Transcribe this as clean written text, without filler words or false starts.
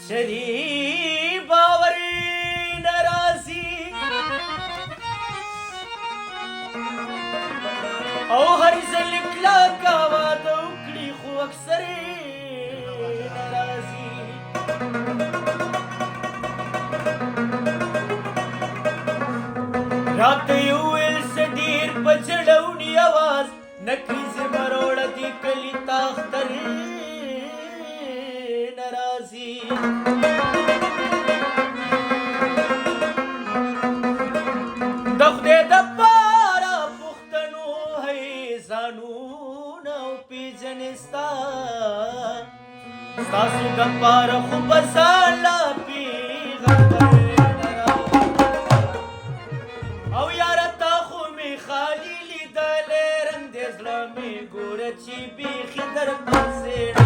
شری باور ناراضي او هر ځل کلکه واده وکړي خو اکثر ناراضي راته یې وویل څه ډېر په جړوني اواز نکریزې مروړه دې کلي ته اختر ناراضي د خدای دپاره پښتنو هی ځانونه وپېژنې ستاسو دپاره خو به ځان لا پیغمبر او یاره تا خو مې خالي لیدلی رنګ د زړه مې ګوره چې بیخي در پسې